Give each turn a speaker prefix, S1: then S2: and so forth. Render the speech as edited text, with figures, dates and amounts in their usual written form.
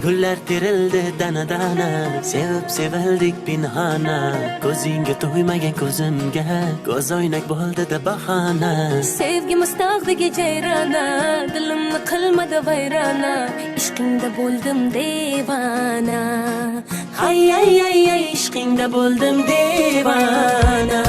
S1: Gullar terildi dana-dana, sevib sevildik pinhona. Ko'zingga to'ymagan ko'zimga, ko'z oynak bo'ldi-da bahona.
S2: Sevgimiz tog'dagi jayrona, dilimni qilmadi vayrona. Ishqingda bo'ldim devona.
S1: Ay ay ay ay, ishqingda bo'ldim devona.